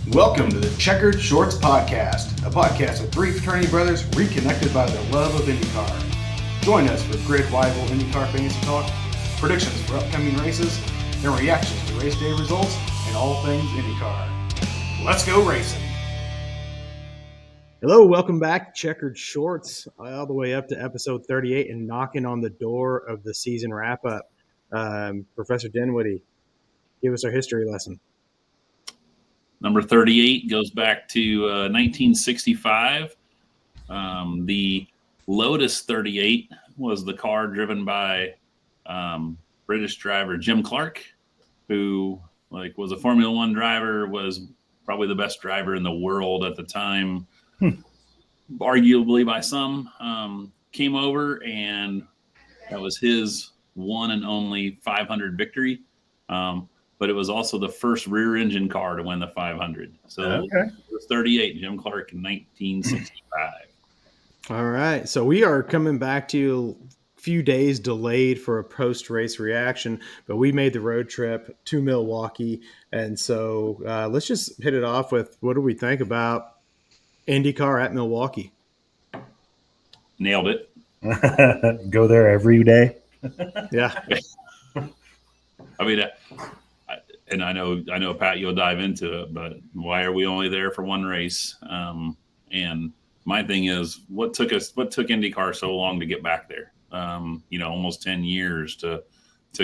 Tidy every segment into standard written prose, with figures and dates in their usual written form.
Welcome to the Checkered Shorts Podcast, a podcast of three fraternity brothers reconnected by their love of IndyCar. Join us for grid-rival IndyCar fantasy talk, predictions for upcoming races, and reactions to race day results and all things IndyCar. Let's go racing! Hello, welcome back to Checkered Shorts, all the way up to episode 38 and knocking on the door of the season wrap-up. Professor Dinwiddie, give us our history lesson. Number 38 goes back to 1965. The Lotus 38 was the car driven by British driver Jim Clark, who was a Formula One driver, was probably the best driver in the world at the time, arguably by some. Came over, and that was his one and only 500 victory. But it was also the first rear-engine car to win the 500. So It was 38, Jim Clark in 1965. All right. So we are coming back to you a few days delayed for a post-race reaction, but we made the road trip to Milwaukee. And so let's just hit it off with, what do we think about IndyCar at Milwaukee? Nailed it. Go there every day. Yeah. I mean, and I know, Pat, you'll dive into it, but why are we only there for one race? And my thing is, what took IndyCar so long to get back there? Almost 10 years to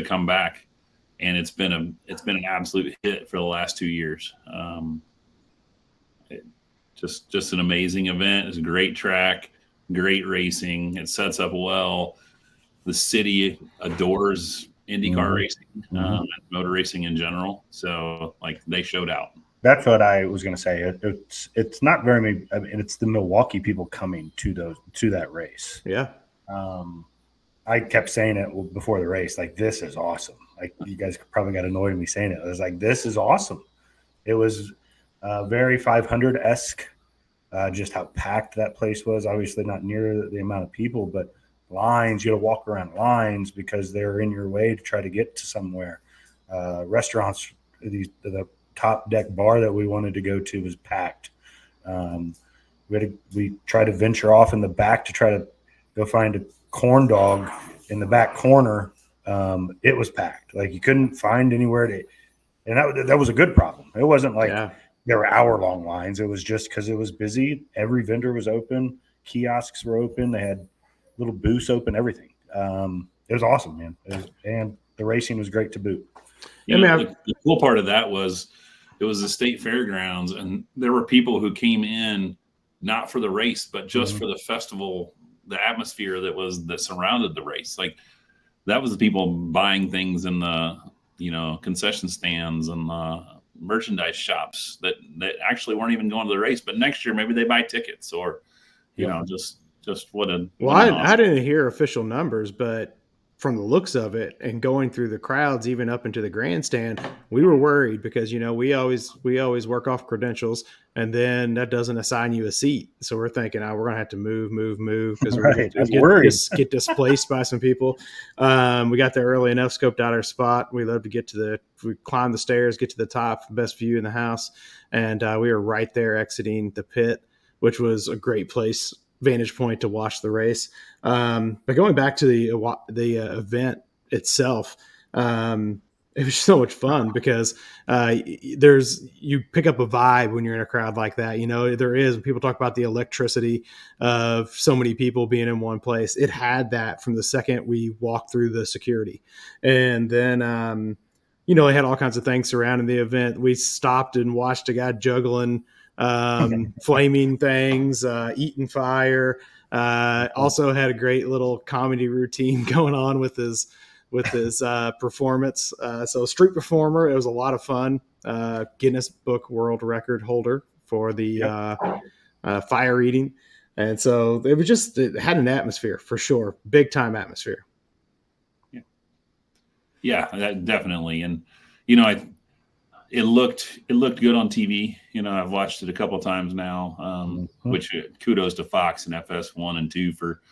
come back, and it's been an absolute hit for the last 2 years. Just an amazing event. It's a great track, great racing. It sets up well. The city adores IndyCar racing, and motor racing in general. So they showed out. That's what I was going to say. It's not very many. I mean, it's the Milwaukee people coming to that race. Yeah. I kept saying it before the race. This is awesome. You guys probably got annoyed at me saying it. I was like, this is awesome. It was very 500-esque. Just how packed that place was. Obviously not near the amount of people, but lines, you had to walk around lines because they're in your way to try to get to somewhere. Restaurants, the top deck bar that we wanted to go to was packed. We tried to venture off in the back to try to go find a corn dog in the back corner. It was packed. You couldn't find anywhere to, and that was a good problem. It wasn't there were hour-long lines. It was just because it was busy. Every vendor was open. Kiosks were open. They had little booths open, everything. It was awesome, man. And the racing was great to boot. The cool part of that was it was the state fairgrounds, and there were people who came in not for the race, but just for the festival, the atmosphere that surrounded the race. That was the people buying things in the concession stands and the merchandise shops that actually weren't even going to the race. But next year, maybe they buy tickets or just what a I didn't hear official numbers, but from the looks of it and going through the crowds, even up into the grandstand, we were worried because we always work off credentials, and then that doesn't assign you a seat. So we're thinking, we're gonna have to move because we're gonna get displaced by some people. We got there early enough, scoped out our spot. We love to we climbed the stairs, get to the top, best view in the house, and we were right there exiting the pit, which was a great place. Vantage point to watch the race. But going back to the event itself, it was so much fun because you pick up a vibe when you're in a crowd like that. There is, when people talk about the electricity of so many people being in one place. It had that from the second we walked through the security. And then they had all kinds of things surrounding the event. We stopped and watched a guy juggling flaming things, eating fire. Also had a great little comedy routine going on with his performance. So street performer, it was a lot of fun. Guinness Book World Record holder for the fire eating. And so it had an atmosphere for sure. Big time atmosphere. Yeah, definitely. And, it looked good on TV. I've watched it a couple of times now, which kudos to Fox and FS1 and 2 for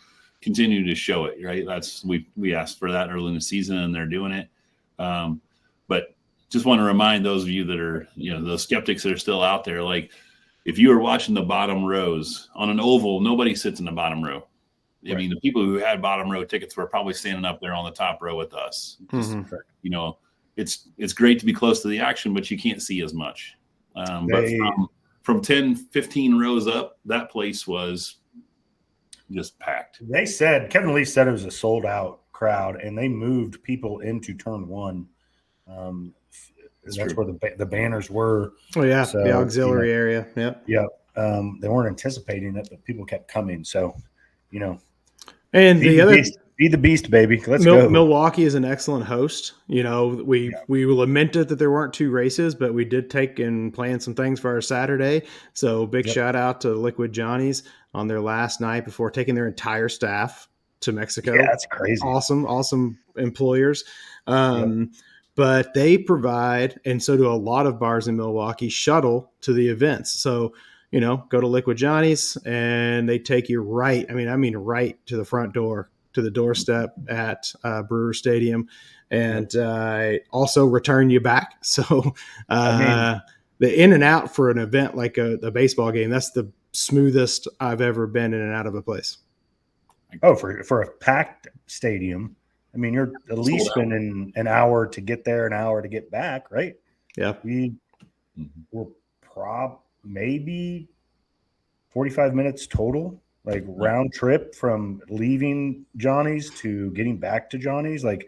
continuing to show it, right? We asked for that early in the season, and they're doing it. But just want to remind those of you that are, the skeptics that are still out there, like if you were watching the bottom rows on an oval, nobody sits in the bottom row. I mean, the people who had bottom row tickets were probably standing up there on the top row with us. Just, it's great to be close to the action, but you can't see as much. But from 10, 15 rows up, that place was just packed. Kevin Lee said it was a sold out crowd, and they moved people into turn one. That's where the banners were. Oh yeah, so, the auxiliary area. Yep. Yep. They weren't anticipating it, but people kept coming. So, and be the beast, baby. Let's go. Milwaukee is an excellent host. We lamented that there weren't 2 races, but we did take and plan some things for our Saturday. So big shout out to Liquid Johnny's on their last night before taking their entire staff to Mexico. Yeah, that's crazy. Awesome employers. But they provide, and so do a lot of bars in Milwaukee, shuttle to the events. So, go to Liquid Johnny's and they take you right. I mean, right to the front door, to the doorstep at Brewer Stadium, and also return you back. So the in and out for an event like a baseball game, that's the smoothest I've ever been in and out of a place. Oh, for a packed stadium. I mean, you're at least spending an hour to get there, an hour to get back, right? Yeah. We were maybe 45 minutes total, like round trip from leaving Johnny's to getting back to Johnny's. Like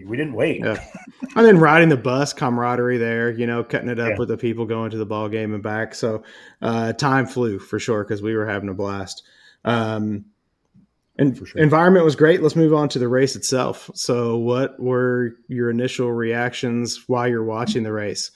we didn't wait. Yeah. And then riding the bus, camaraderie there, cutting it up with the people going to the ball game and back. So time flew for sure because we were having a blast. Environment was great. Let's move on to the race itself. So what were your initial reactions while you're watching the race?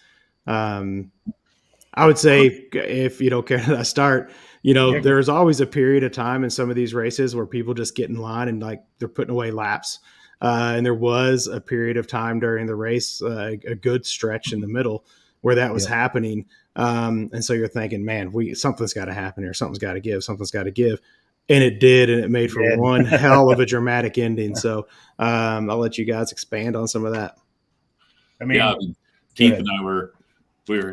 I would say, if you don't care that I start, there's always a period of time in some of these races where people just get in line and like they're putting away laps. And there was a period of time during the race, a good stretch in the middle where that was happening. And so you're thinking, man, something's got to happen here. Something's got to give. Something's got to give. And it did, and it made for one hell of a dramatic ending. So I'll let you guys expand on some of that. Keith and I were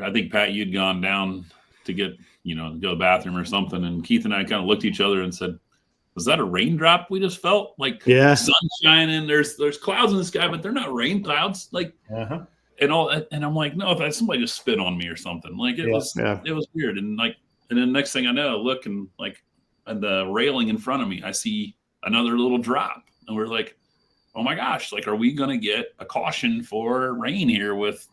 I think, Pat, you'd gone down to get, go to the bathroom or something. And Keith and I kind of looked at each other and said, was that a raindrop we just felt? Like sun shining, there's clouds in the sky, but they're not rain clouds. Like, and all that. And I'm like, no, if somebody just spit on me or something. Like it was weird. And then next thing I know, I look and like, and the railing in front of me, I see another little drop. And we're like, oh my gosh, like, are we going to get a caution for rain here with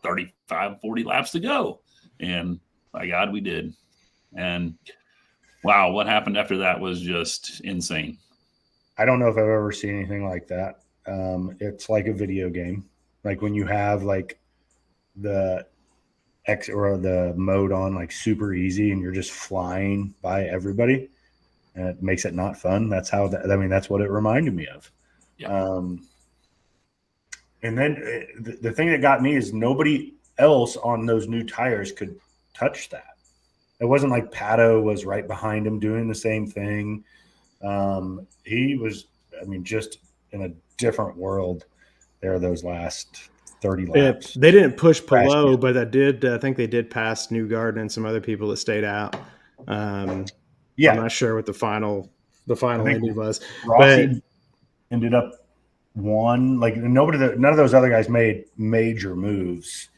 35, 40 laps to go? And by God, we did. And wow, what happened after that was just insane. I don't know if I've ever seen anything like that. It's like a video game. Like when you have like the X or the mode on like super easy and you're just flying by everybody and it makes it not fun. That's that's what it reminded me of. Yeah. And then the thing that got me is nobody else on those new tires could touch that. It wasn't like Pato was right behind him doing the same thing. He was, just in a different world there those last 30 laps. They didn't push Pelot, but I think they did pass Newgarden and some other people that stayed out. I'm not sure what the final ending was. Rossi ended up like none of those other guys made major moves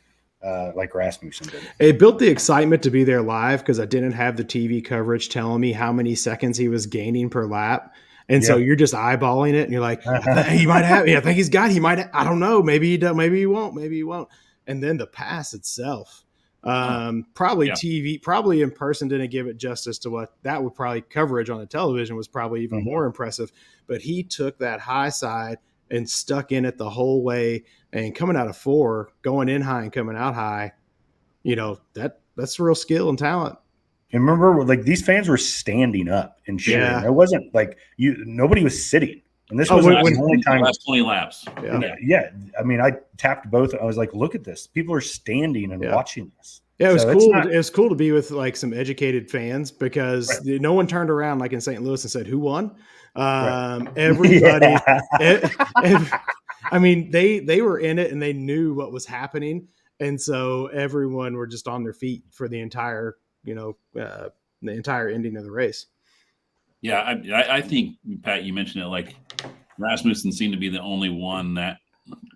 like Rasmussen did. It built the excitement to be there live because I didn't have the TV coverage telling me how many seconds he was gaining per lap. And so you're just eyeballing it and you're like, he might have, I think he might, I don't know. Maybe he does, maybe he won't. And then the pass itself, probably TV, probably in person didn't give it justice to what that would probably coverage on the television was probably even more impressive, but he took that high side and stuck in it the whole way and coming out of 4, going in high and coming out high, that's real skill and talent. And remember, like these fans were standing up and cheering. Yeah. It wasn't like nobody was sitting. And this was the only time. Last 20 laps. Yeah. I tapped both. I was like, look at this. People are standing and watching this. Yeah, it was cool. It was cool to be with like some educated fans because no one turned around like in St. Louis and said, who won? Everybody, I mean, they were in it and they knew what was happening, and so everyone were just on their feet for the entire, the entire ending of the race. Yeah, I think, Pat, you mentioned it. Like Rasmussen seemed to be the only one that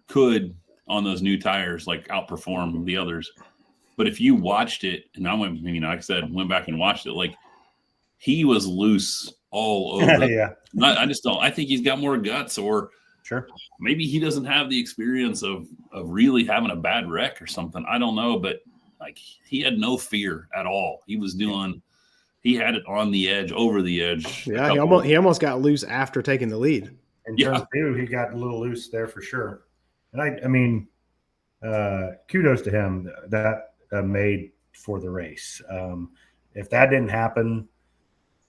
could, on those new tires, like outperform the others. But if you watched it, and I went, like I said, went back and watched it, like he was loose all over. Yeah. I just don't. I think he's got more guts, or Sure. maybe he doesn't have the experience of really having a bad wreck or something. I don't know, but like he had no fear at all. He was doing. He had it on the edge, over the edge. Yeah, he almost got loose after taking the lead. In turn two, he got a little loose there for sure. And I mean, kudos to him that made for the race. If that didn't happen,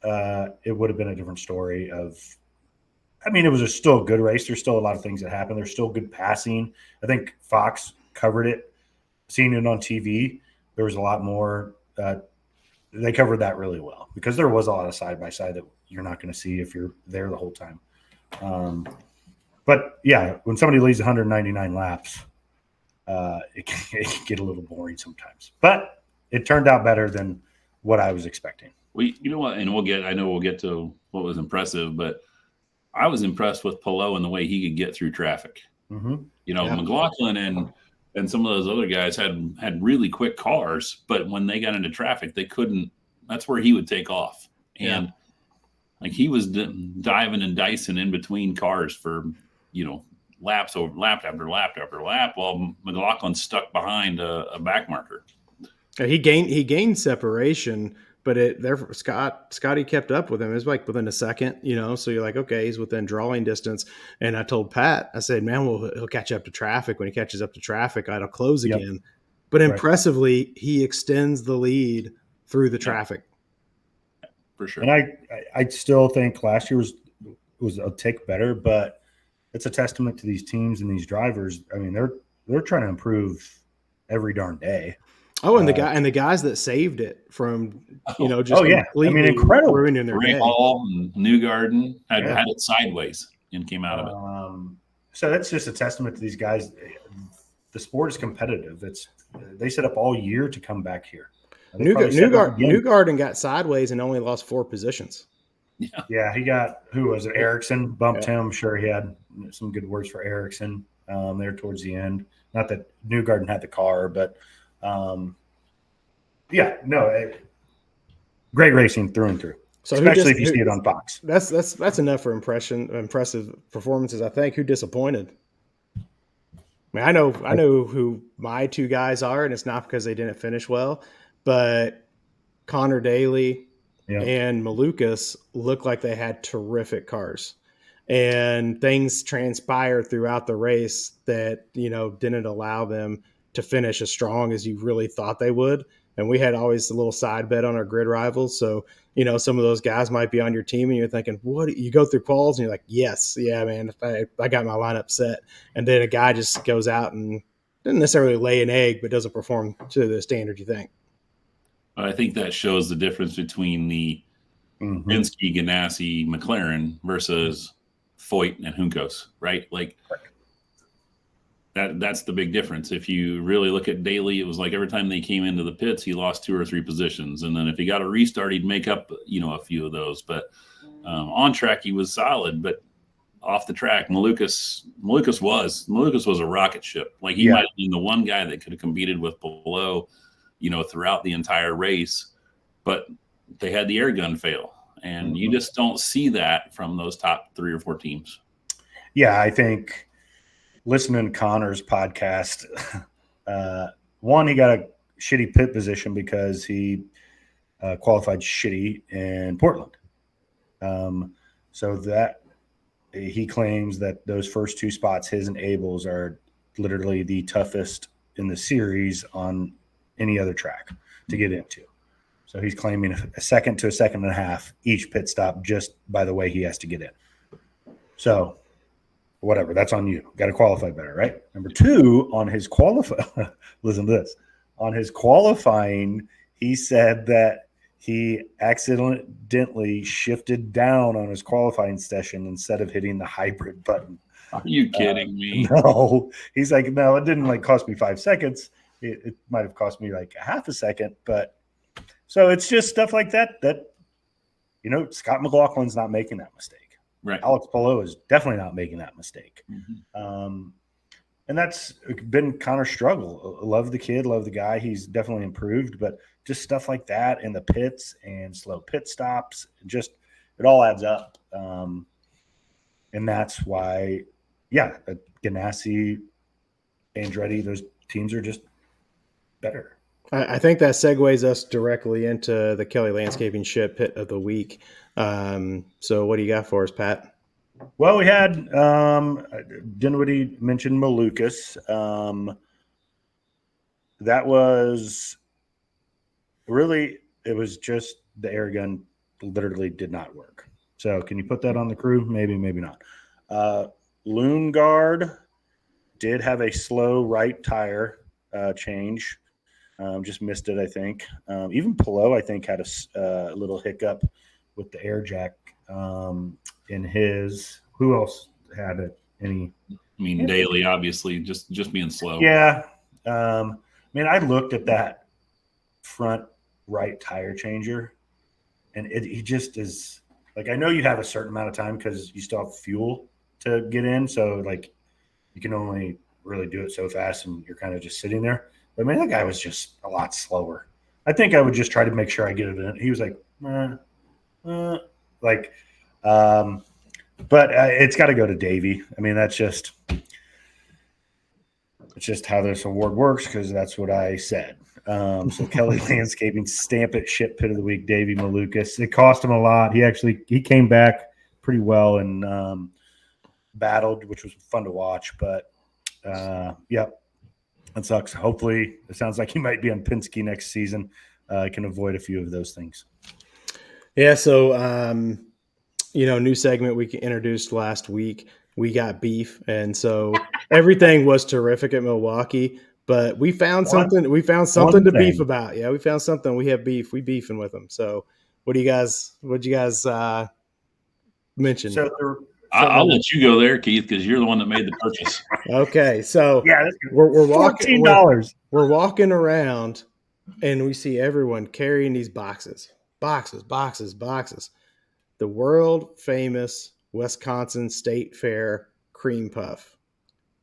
it would have been a different story. It was still a good race. There's still a lot of things that happened. There's still good passing. I think Fox covered it. Seeing it on TV, there was a lot more. They covered that really well because there was a lot of side-by-side that you're not going to see if you're there the whole time. But, yeah, when somebody leads 199 laps, it can get a little boring sometimes. But it turned out better than what I was expecting. Well, you know what? And we'll get to what was impressive, but I was impressed with Palou and the way he could get through traffic. Mm-hmm. McLaughlin and some of those other guys had really quick cars, but when they got into traffic, they couldn't. That's where he would take off, and like he was diving and dicing in between cars for laps over lap after lap after lap, while McLaughlin stuck behind a back marker. He gained separation, but Scotty kept up with him. It was like within a second, so you're like, okay, he's within drawing distance. And I told Pat, I said, man, well, he'll catch up to traffic. When he catches up to traffic, it'll close again. But impressively, he extends the lead through the traffic. For sure. And I still think last year was a tick better, but it's a testament to these teams and these drivers. I mean, they're trying to improve every darn day. Oh, and the guys that saved it from just completely incredible ruining their day. Hall and Newgarden had it sideways and came out of it. So that's just a testament to these guys. The sport is competitive. They set up all year to come back here. Newgarden got sideways and only lost 4 positions. Yeah, he got, who was it? Erickson bumped him. I'm sure he had some good words for Erickson there towards the end. Not that Newgarden had the car, but great racing through and through. So especially if you see it on Fox. That's enough for impressive performances. I think. Who disappointed? I mean, I know who my 2 guys are, and it's not because they didn't finish well, but Connor Daly and Malukas looked like they had terrific cars, and things transpired throughout the race that didn't allow them to finish as strong as you really thought they would. And we had always a little side bet on our grid rivals. So, some of those guys might be on your team and you're thinking, what? You go through quals and you're like, yes, yeah, man, I got my lineup set. And then a guy just goes out and doesn't necessarily lay an egg, but doesn't perform to the standard you think. I think that shows the difference between the Penske, Ganassi, McLaren versus Foyt and Juncos, right? Like that's the big difference. If you really look at Daly, it was like every time they came into the pits, he lost 2 or 3 positions. And then if he got a restart, he'd make up, a few of those. But on track, he was solid. But off the track, Malukas was a rocket ship. Like he might have been the one guy that could have competed with Palou, throughout the entire race. But they had the air gun fail. And you just don't see that from those top 3 or 4 teams. Yeah, I think listening to Connor's podcast, one, he got a shitty pit position because he qualified shitty in Portland. So that he claims that those first 2 spots, his and Abel's, are literally the toughest in the series on any other track to get into. So he's claiming a second to a second and a half each pit stop just by the way he has to get in. So whatever, that's on you. Got to qualify better, right? Number 2, on his listen to this. On his qualifying, he said that he accidentally shifted down on his qualifying session instead of hitting the hybrid button. Are you kidding me? No, he's like, no, it didn't like cost me 5 seconds. It might have cost me like a half a second, but so it's just stuff like that. Scott McLaughlin's not making that mistake. Right. Alex Palou is definitely not making that mistake. Mm-hmm. And that's been Connor's struggle. Love the kid, love the guy. He's definitely improved, but just stuff like that in the pits and slow pit stops, just it all adds up. And that's why, Ganassi, Andretti, those teams are just better. I think that segues us directly into the Kelly Landscaping Ship Pit of the Week. So what do you got for us, Pat? Well, we had Dinwiddie mentioned Malukas. That was really, it was just the air gun literally did not work. So can you put that on the crew? Maybe, maybe not. Lundgaard did have a slow right tire change. Just missed it, I think. Even Palou, I think, had a little hiccup with the air jack in his. Who else had it? Daly, obviously, just being slow. Yeah. I looked at that front right tire changer, and he just is like, I know you have a certain amount of time because you still have fuel to get in. So, like, you can only really do it so fast, and you're kind of just sitting there. But, that guy was just a lot slower. I think I would just try to make sure I get it in. He was like, but it's got to go to Davey. That's just – it's just how this award works because that's what I said. So Kelly Landscaping, Stamp It, Ship Pit of the Week, Davey Malukas. It cost him a lot. He came back pretty well and battled, which was fun to watch. But, that sucks. Hopefully, it sounds like he might be on Penske next season. I can avoid a few of those things. Yeah, so, new segment we introduced last week. We got beef, and so everything was terrific at Milwaukee. But we found something. We found something to beef about. Yeah, we found something. We have beef. We beefing with them. So, what do you guys mention? So I'll let you go there, Keith, because you're the one that made the purchase. Okay, so we're walking. $14. We're walking around, and we see everyone carrying these boxes. The world famous Wisconsin State Fair cream puff.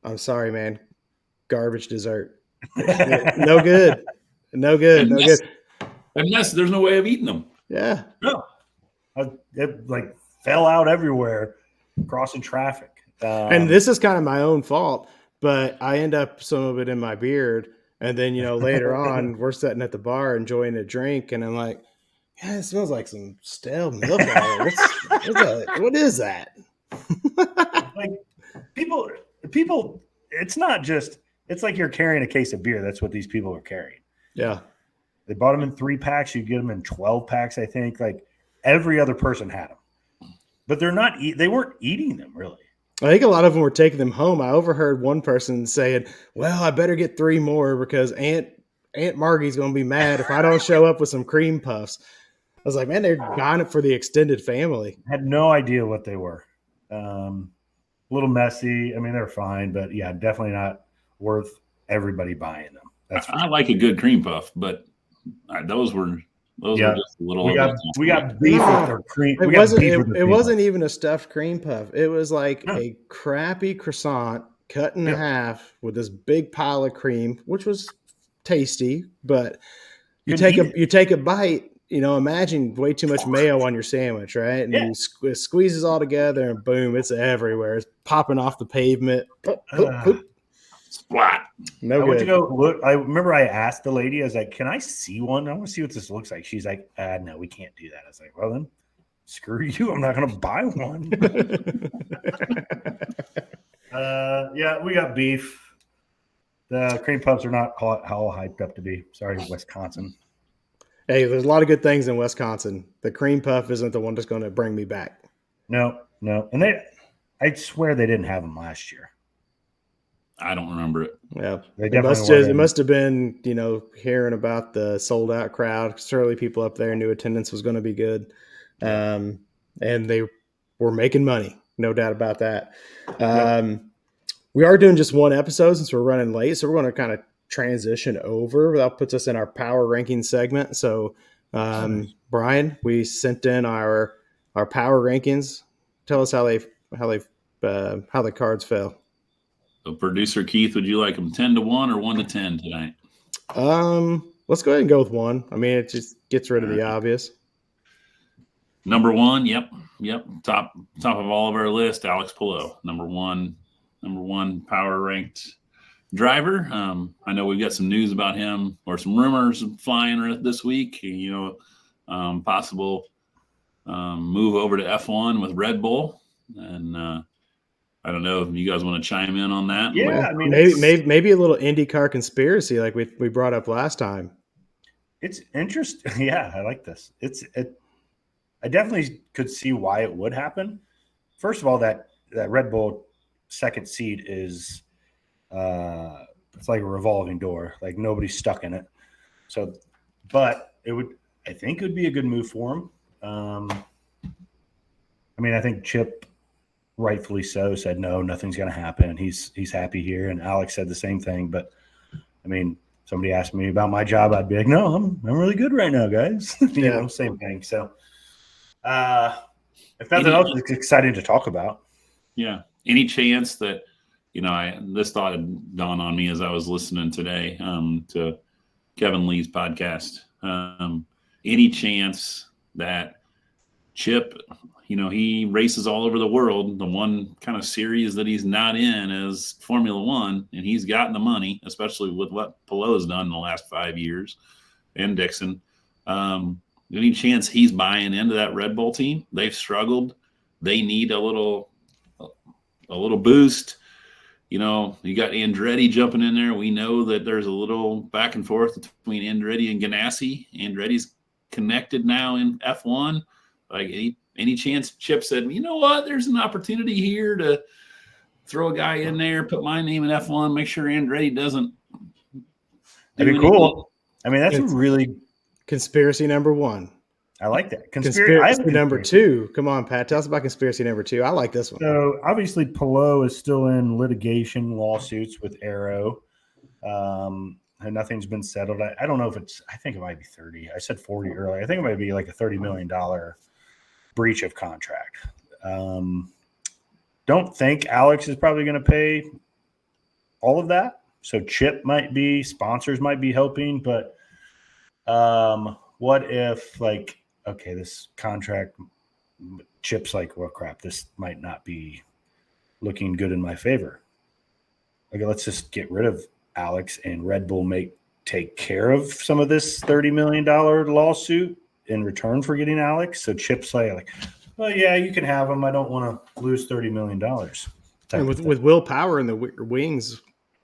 I'm sorry, man. Garbage dessert. No good. Unless there's no way of eating them. Yeah. No. It fell out everywhere, crossing traffic. And this is kind of my own fault, but I end up some of it in my beard. And then, later on, we're sitting at the bar enjoying a drink, and I'm like, yeah, it smells like some stale milk out here. What is that? People, it's not just, it's like you're carrying a case of beer. That's what these people are carrying. Yeah. They bought them in 3-packs. You get them in 12-packs, I think. Like, every other person had them. But they weren't eating them, really. I think a lot of them were taking them home. I overheard one person saying, well, I better get 3 more because Aunt Margie's going to be mad if I don't show up with some cream puffs. I was like, man, they're buying it for the extended family. I had no idea what they were. A little messy. They're fine, but yeah, definitely not worth everybody buying them. I like a good cream puff, but those were just a little. We got beef with their cream. It wasn't even a stuffed cream puff. It was like a crappy croissant cut in half with this big pile of cream, which was tasty, but you take a bite. Imagine way too much mayo on your sandwich, right? And it squeezes all together, and boom, it's everywhere. It's popping off the pavement. Splat. I went to go look. I remember I asked the lady, I was like, can I see one? I want to see what this looks like. She's like, no, we can't do that. I was like, well, then screw you. I'm not going to buy one. We got beef. The cream puffs are not how hyped up to be. Sorry, Wisconsin. Hey, there's a lot of good things in Wisconsin. The cream puff isn't the one that's going to bring me back. No. And I swear they didn't have them last year. I don't remember it. Yeah. It must have been, hearing about the sold out crowd. Certainly people up there knew attendance was going to be good. And they were making money. No doubt about that. We are doing just one episode since we're running late, so we're going to kind of transition over. That puts us in our power ranking segment. So, Brian, we sent in our power rankings. Tell us how the cards fell. So, producer Keith, would you like them 10-1 or 1-10 tonight? Let's go ahead and go with 1. I mean, it just gets rid of the obvious. Number 1, yep. Top of all of our list, Alex Palou, number one power ranked driver. I know we've got some news about him, or some rumors flying this week. Possible move over to F1 with Red Bull, and I don't know if you guys want to chime in on that. Yeah, I mean, maybe a little IndyCar conspiracy like we brought up last time. It's interesting. Yeah, I like this. I definitely could see why it would happen. First of all, that Red Bull second seat is it's like a revolving door. Like nobody's stuck in it. So, but I think it would be a good move for him. I mean, I think Chip, rightfully so, said no, nothing's going to happen. He's happy here, and Alex said the same thing. But I mean, somebody asked me about my job, I'd be like, no, I'm really good right now, guys. Same thing. So, if nothing else, it's exciting to talk about. Yeah. Any chance that, this thought had dawned on me as I was listening today to Kevin Lee's podcast. Any chance that Chip, he races all over the world. The one kind of series that he's not in is Formula One, and he's gotten the money, especially with what Palou has done in the last 5 years, and Dixon. Any chance he's buying into that Red Bull team? They've struggled. They need a little boost. You got Andretti jumping in there. We know that there's a little back and forth between Andretti and Ganassi. Andretti's connected now in F1. Like any chance Chip said, you know what? There's an opportunity here to throw a guy in there, put my name in F1, make sure Andretti doesn't. That'd be cool. I mean, that's a really conspiracy number 1. I like that. Conspiracy number 2. Come on, Pat. Tell us about conspiracy number 2. I like this one. So obviously Palou is still in litigation lawsuits with Arrow. And nothing's been settled. I don't know if I think it might be 30. I said 40 earlier. I think it might be like a $30 million breach of contract. Don't think Alex is probably going to pay all of that. So Chip sponsors might be helping, but what if this contract, Chip's like, well, crap, this might not be looking good in my favor. Okay, let's just get rid of Alex and Red Bull take care of some of this $30 million lawsuit in return for getting Alex. So Chip's like, well, yeah, you can have him. I don't want to lose $30 million. And with Will Power in the wings,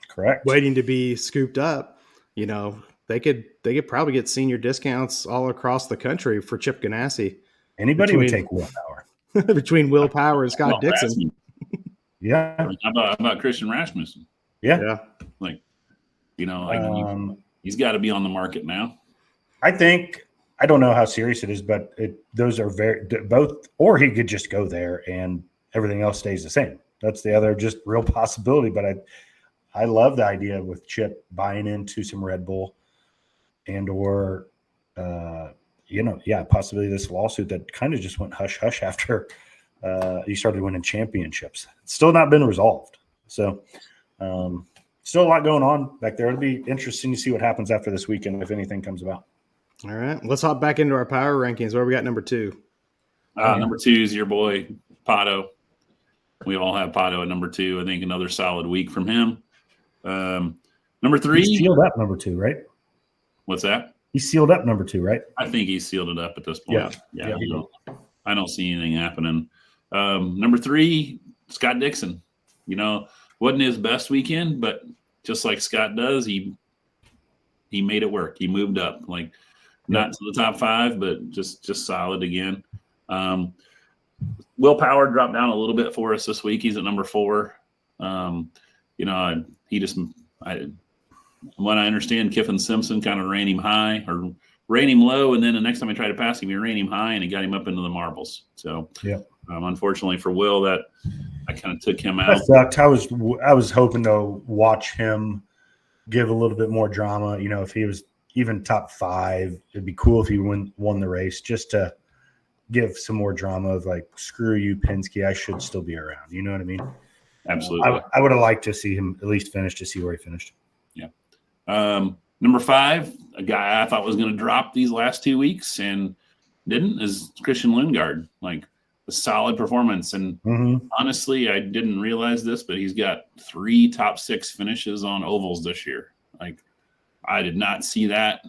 correct, waiting to be scooped up, they could probably get senior discounts all across the country for Chip Ganassi. Anybody would take Will Power. Between Will Power and Scott Dixon. Yeah. How about Christian Rasmussen? Yeah. He's got to be on the market now. I don't know how serious it is, but those are both, or he could just go there and everything else stays the same. That's the other just real possibility. But I love the idea with Chip buying into some Red Bull and/or, possibly this lawsuit that kind of just went hush hush after he started winning championships. It's still not been resolved. So, still a lot going on back there. It'll be interesting to see what happens after this weekend if anything comes about. All right, let's hop back into our power rankings. Where we got number 2? Number 2 is your boy Pato. We all have Pato at number 2. I think another solid week from him. Number 3. He sealed up number 2, right? What's that? He sealed up number 2, right? I think he's sealed it up at this point. Yeah. I don't see anything happening. Number 3, Scott Dixon. Wasn't his best weekend, but just like Scott does, he made it work. He moved up, not to the top 5, but just solid again. Will Power dropped down a little bit for us this week. He's at number 4. When I understand, Kiffin Simpson kind of ran him high or ran him low, and then the next time I tried to pass him, he ran him high, and he got him up into the marbles. So, Unfortunately for Will, that I kind of took him That out. sucked. I was hoping to watch him give a little bit more drama. You know, if he was even top 5, it'd be cool if he won the race, just to give some more drama of like, screw you, Penske, I should still be around. You know what I mean? Absolutely. I would have liked to see him at least finish, to see where he finished. Yeah. Number 5, a guy I thought was going to drop these last 2 weeks and didn't, is Christian Lundgaard. Like, a solid performance. And honestly, I didn't realize this, but he's got 3 top 6 finishes on ovals this year. Like, I did not see that.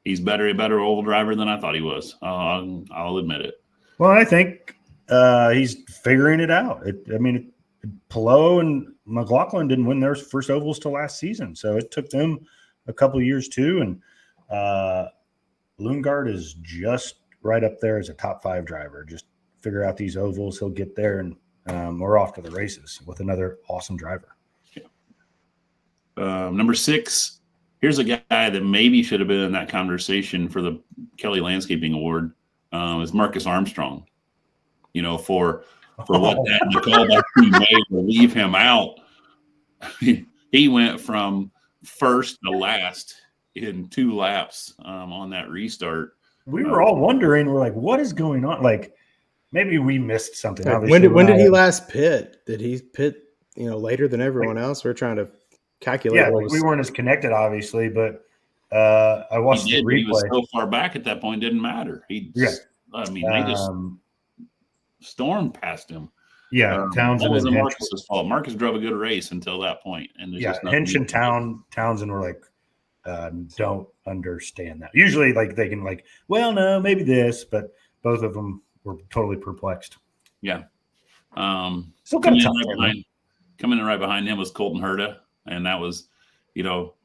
He's a better oval driver than I thought he was. I'll admit it. Well, I think he's figuring it out. Palou and McLaughlin didn't win their first ovals till last season, so it took them a couple of years too. And Lundgaard is just right up there as a top 5 driver. Just figure out these ovals, he'll get there, and we're off to the races with another awesome driver. Yeah. Number 6, here's a guy that maybe should have been in that conversation for the Kelly Landscaping Award, is Marcus Armstrong. You know, for what that Nicole made to leave him out. He went from first to last in 2 laps on that restart. We were all wondering, we're like, what is going on? Like, maybe we missed something. When did he last pit? Did he pit, later than everyone else? We're trying to calculate. Yeah, we weren't as connected, obviously, but I watched the replay. He was so far back at that point, it didn't matter. They just stormed past him. Yeah, Townsend. That wasn't Marcus's fault. Marcus drove a good race until that point, and Hinch and Townsend were like, don't understand that. Usually, like, they can like, well, no, maybe this, but both of them were totally perplexed. Yeah. Still coming in right behind him was Colton Herta, and that was,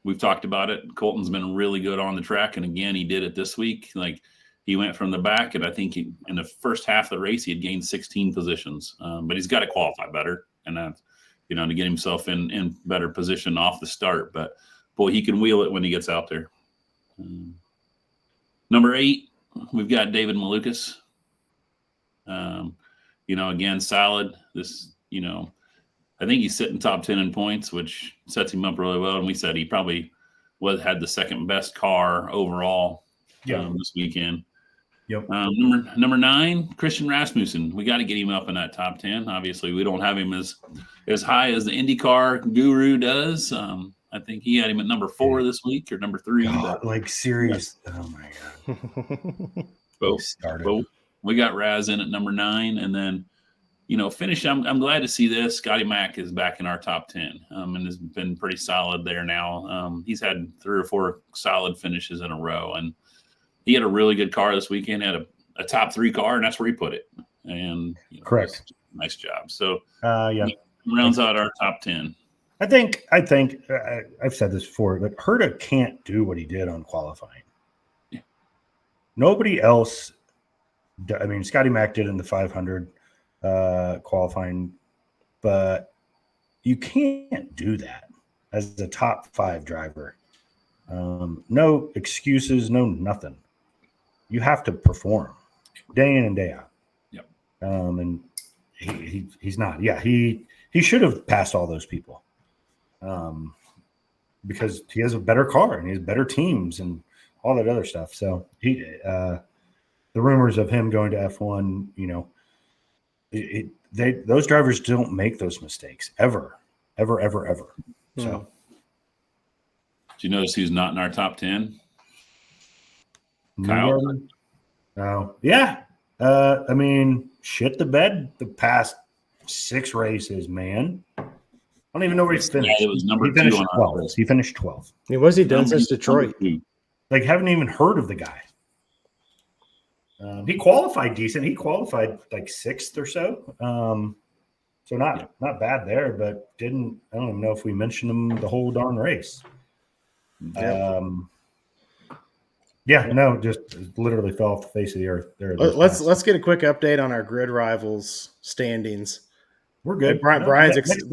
we've talked about it. Colton's been really good on the track, and again, he did it this week. Like, he went from the back, and I think in the first half of the race, he had gained 16 positions. But he's got to qualify better, and that's, to get himself in better position off the start. But boy, he can wheel it when he gets out there. Number 8, we've got David Malukas. Again, solid. This, I think he's sitting top 10 in points, which sets him up really well. And we said he probably had the second best car overall this weekend. Yep. Number 9, Christian Rasmussen. We got to get him up in that top 10. Obviously, we don't have him as high as the IndyCar guru does. I think he had him at number 4 this week, or number 3. God, like, serious. Yeah. Oh my God. Both. We got Raz in at number 9, and then finish. I'm glad to see this. Scotty Mack is back in our top 10, and has been pretty solid there now. He's had 3 or 4 solid finishes in a row, and he had a really good car this weekend. Had a top 3 car, and that's where he put it. And correct, nice job. So rounds out our top 10. I think I've said this before, but Herta can't do what he did on qualifying. Yeah. Nobody else. I mean, Scotty Mack did in the 500 qualifying, but you can't do that as a top 5 driver. No excuses, no nothing. You have to perform day in and day out. Yep. And he's not. Yeah, he should have passed all those people. Because he has a better car and he has better teams and all that other stuff. So the rumors of him going to F1, those drivers don't make those mistakes ever. So, do you notice who's not in our top 10? Kyle. Oh, yeah. Shit the bed the past 6 races, man. I don't even know where he's finished. Yeah, it was number 2 finished on 12. He finished 12. I mean, what has he done since Detroit? Like, haven't even heard of the guy. He qualified decent. He qualified like 6th or so. So not bad there, but I don't even know if we mentioned him the whole darn race. Just literally fell off the face of the earth there. Let's get a quick update on our grid rivals standings. We're good. Brian's excited.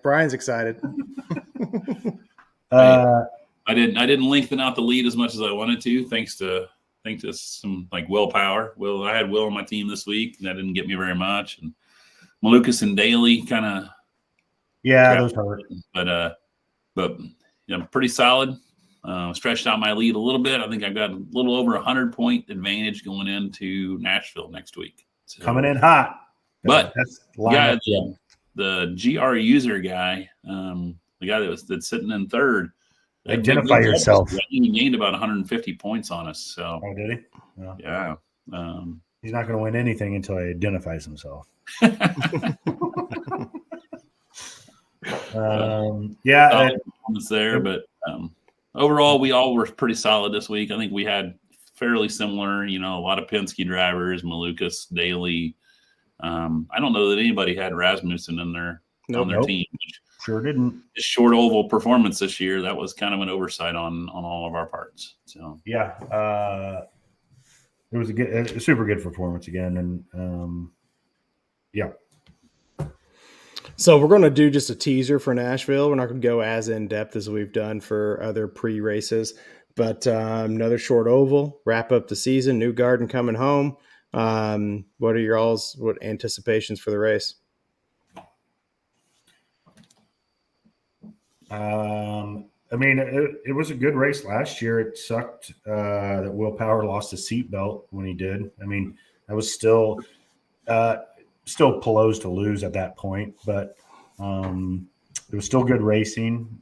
Brian's excited. I didn't lengthen out the lead as much as I wanted to, thanks to think just some like willpower. I had Will on my team this week. That didn't get me very much. And Malukas and Daly kind of those hurt. But pretty solid. Stretched out my lead a little bit. I think I've got a little over 100-point advantage going into Nashville next week. So, coming in hot. But the GR user guy, the guy that's sitting in third, identify yourself. He gained about 150 points on us. So, oh, did he? No. Yeah. He's not going to win anything until he identifies himself. It's there, but overall, we all were pretty solid this week. I think we had fairly similar, a lot of Penske drivers, Malukas, Daly. I don't know that anybody had Rasmussen in on their team. Sure didn't. This short oval performance this year, that was kind of an oversight on all of our parts. So yeah, it was a super good performance again, and yeah. So we're going to do just a teaser for Nashville. We're not going to go as in depth as we've done for other pre-races, but another short oval, wrap up the season. New Garden coming home. What are what anticipations for the race? I mean, it was a good race last year. It sucked that Will Power lost his seatbelt when he did. I mean, that was still Pelot's to lose at that point, but it was still good racing.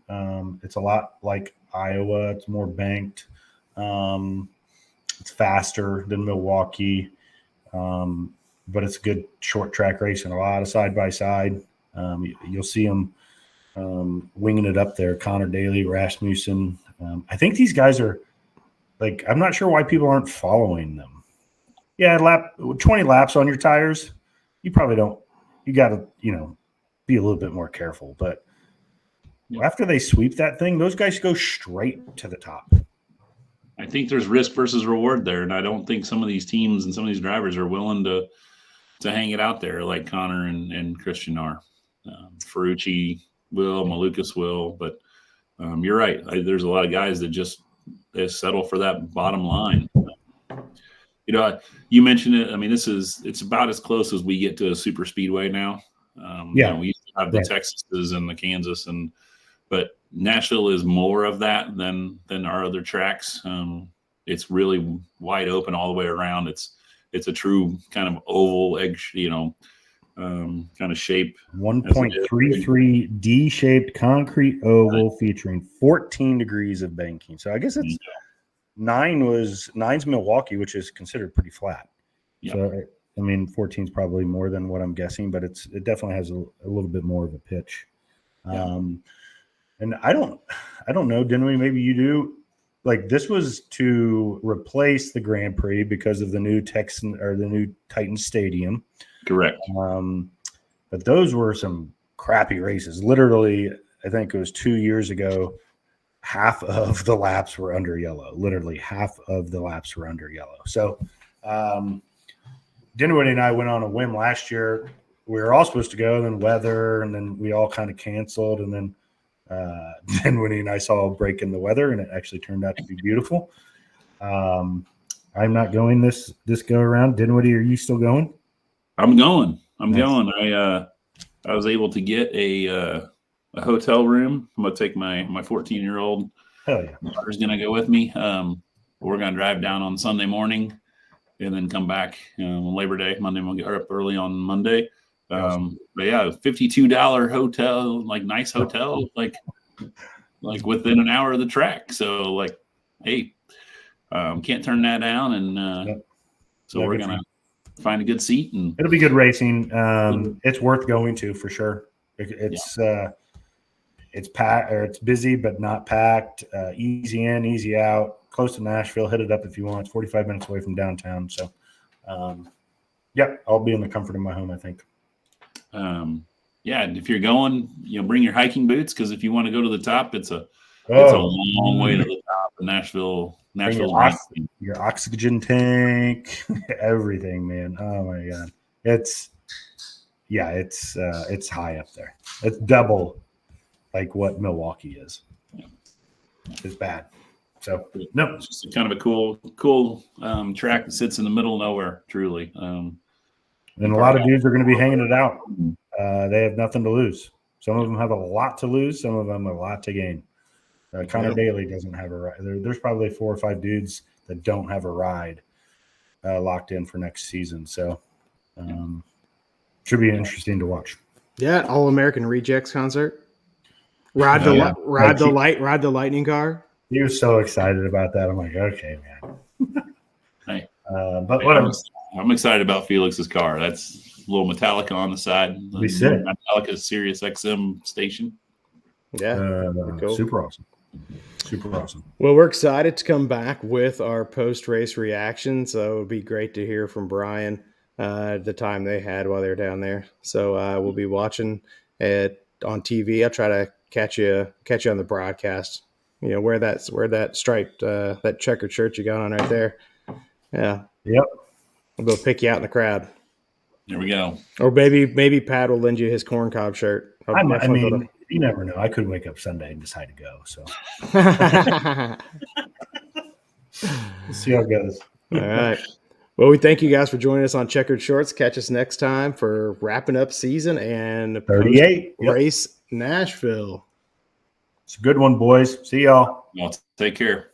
It's a lot like Iowa. It's more banked. It's faster than Milwaukee, but it's good short track racing. A lot of side by side. You'll see them winging it up there. Connor Daly, Rasmussen. I think these guys are I'm not sure why people aren't following them. Yeah, 20 laps on your tires. You probably don't. You got to, be a little bit more careful. But after they sweep that thing, those guys go straight to the top. I think there's risk versus reward there, and I don't think some of these teams and some of these drivers are willing to hang it out there like Connor and Christian are. Ferrucci will, Malukas will, but you're right. There's a lot of guys that they settle for that bottom line. You mentioned it. I mean, it's about as close as we get to a super speedway now. We used to have the Texases and the Kansas, but Nashville is more of that than our other tracks. It's really wide open all the way around. It's a true kind of oval egg, kind of shape. 1.33 D-shaped concrete oval featuring 14 degrees of banking. So I guess it's 9's Milwaukee, which is considered pretty flat. Yep. So I mean, 14 is probably more than what I'm guessing, but it definitely has a little bit more of a pitch. Yeah. And I don't know, Dinwiddie, maybe you do. This was to replace the Grand Prix because of the new Titan Stadium. Correct. But those were some crappy races. Literally, I think it was 2 years ago, half of the laps were under yellow. Literally half of the laps were under yellow. So Dinwiddie and I went on a whim last year. We were all supposed to go, then weather, and then we all kind of canceled. And then Dinwiddie and I saw a break in the weather, and it actually turned out to be beautiful. I'm not going this go around. Dinwiddie, are you still going? I'm going. I was able to get a hotel room. I'm gonna take my 14-year-old. Hell yeah. Daughter's gonna go with me. We're gonna drive down on Sunday morning and then come back on Labor Day. Monday we'll get up early on Monday. But yeah, $52 hotel, nice hotel, like within an hour of the track. So hey, can't turn that down. And so we're gonna find a good seat, and it'll be good racing. It's worth going to for sure. It's packed, or it's busy but not packed. Easy in, easy out. Close to Nashville. Hit it up if you want. It's 45 minutes away from downtown. So, I'll be in the comfort of my home, I think. If you're going, bring your hiking boots, because if you want to go to the top, it's a long way to the top of Nashville. Your oxygen tank, everything, man. Oh my God, it's high up there. It's double like what Milwaukee is. It's bad. So no, It's just kind of a cool track that sits in the middle of nowhere, truly. And a lot of dudes are going to be hanging it out. They have nothing to lose. Some of them have a lot to lose. Some of them a lot to gain. Connor Daly doesn't have a ride. There's probably 4 or 5 dudes that don't have a ride locked in for next season. So should be interesting to watch. Yeah, All American Rejects concert. Ride the lightning car. He was so excited about that. I'm like, okay, man. Hey, but whatever. I'm excited about Felix's car. That's a little Metallica on the side. Be sick. Metallica Sirius XM station. Yeah, cool. Super awesome. Super awesome. Well, we're excited to come back with our post-race reaction. So it would be great to hear from Brian the time they had while they were down there. So we'll be watching it on TV. I'll try to catch you on the broadcast. You know, wear that striped that checkered shirt you got on right there. Yeah. Yep. I'll go pick you out in the crowd. There we go. Or maybe Pat will lend you his corn cob shirt. I mean, you never know. I could wake up Sunday and decide to go. So we'll see how it goes. All right. Well, we thank you guys for joining us on Checkered Shorts. Catch us next time for wrapping up season and 38 race Nashville. It's a good one, boys. See y'all. Well, take care.